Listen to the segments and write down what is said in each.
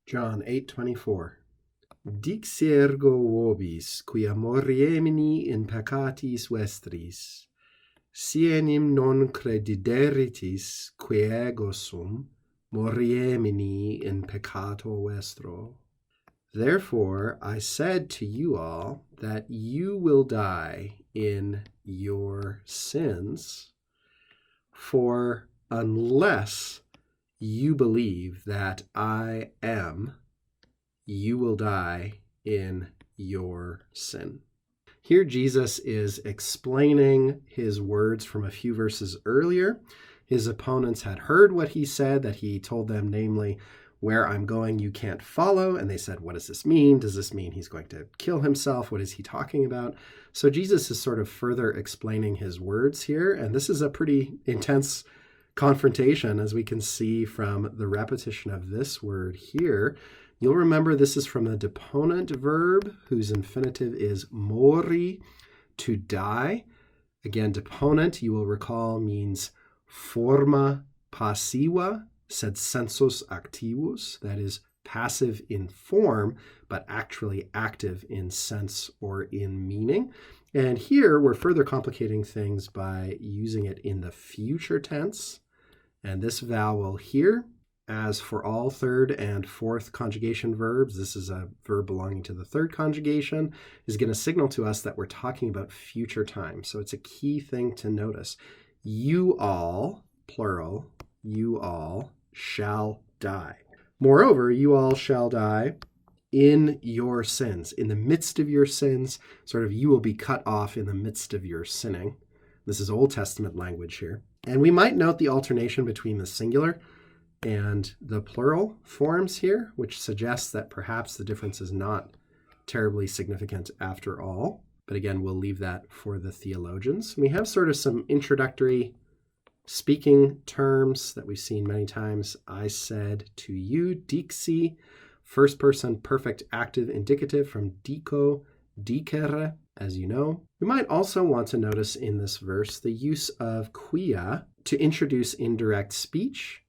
John 8:24. Dixergo vobis, quia moriemini in peccatis vestris, sienim non credideritis, quae ego sum, moriemini in peccato vestro. Therefore I said to you all that you will die in your sins, for unless you believe that I am, you will die in your sin. Here Jesus is explaining his words from a few verses earlier. His opponents had heard what he said, that he told them, namely, where I'm going you can't follow. And they said, what does this mean? Does this mean he's going to kill himself? What is he talking about? So Jesus is sort of further explaining his words here. And this is a pretty intense confrontation, as we can see from the repetition of this word here. You'll remember this is from the deponent verb, whose infinitive is mori, to die. Again, deponent, you will recall, means forma passiva, sed sensus activus, that is passive in form, but actually active in sense or in meaning. And here we're further complicating things by using it in the future tense. And this vowel here, as for all third and fourth conjugation verbs, this is a verb belonging to the third conjugation, is going to signal to us that we're talking about future time. So it's a key thing to notice. You all, plural, you all shall die. Moreover, you all shall die in your sins. In the midst of your sins, sort of you will be cut off in the midst of your sinning. This is Old Testament language here. And we might note the alternation between the singular and the plural forms here, which suggests that perhaps the difference is not terribly significant after all. But again, we'll leave that for the theologians. We have sort of some introductory speaking terms that we've seen many times. I said to you, dixi, first person perfect active indicative from dico, dicere, as you know. We might also want to notice in this verse the use of quia to introduce indirect speech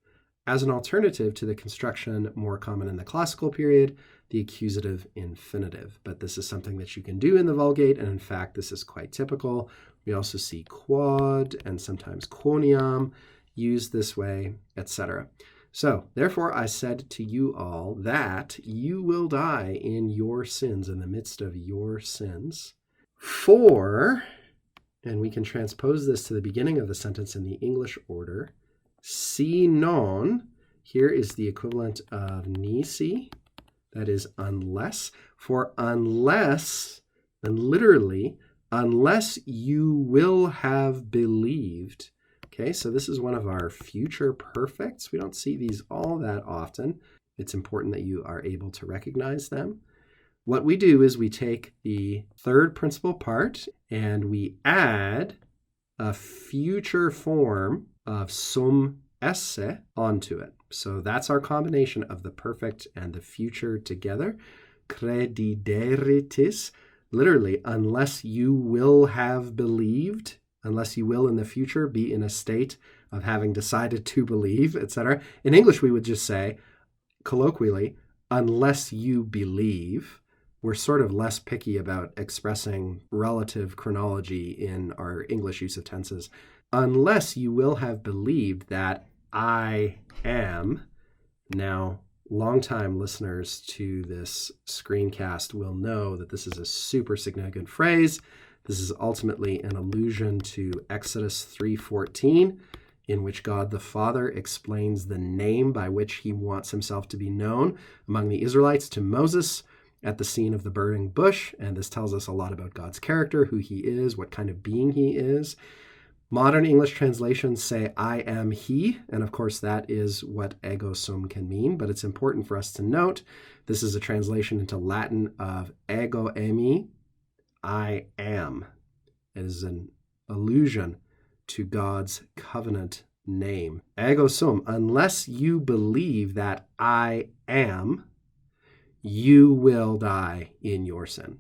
as an alternative to the construction more common in the classical period, the accusative infinitive. But this is something that you can do in the Vulgate, and in fact, this is quite typical. We also see quod and sometimes quoniam used this way, etc. So, therefore, I said to you all that you will die in your sins, in the midst of your sins. For, and we can transpose this to the beginning of the sentence in the English order, si non, here is the equivalent of nisi, that is unless. For unless, and literally, unless you will have believed. Okay, so this is one of our future perfects. We don't see these all that often. It's important that you are able to recognize them. What we do is we take the third principal part and we add a future form of sum esse onto it. So that's our combination of the perfect and the future together. Credideritis, literally, unless you will have believed, unless you will in the future be in a state of having decided to believe, etc. In English, we would just say, colloquially, unless you believe. We're sort of less picky about expressing relative chronology in our English use of tenses. Unless you will have believed that I am. Now, longtime listeners to this screencast will know that this is a super significant phrase. This is ultimately an allusion to Exodus 3:14, in which God the Father explains the name by which he wants himself to be known among the Israelites to Moses at the scene of the burning bush. And this tells us a lot about God's character, who he is, what kind of being he is. Modern English translations say, I am he, and of course that is what ego sum can mean, but it's important for us to note this is a translation into Latin of ego eimi, I am. It is an allusion to God's covenant name. Ego sum, unless you believe that I am, you will die in your sin.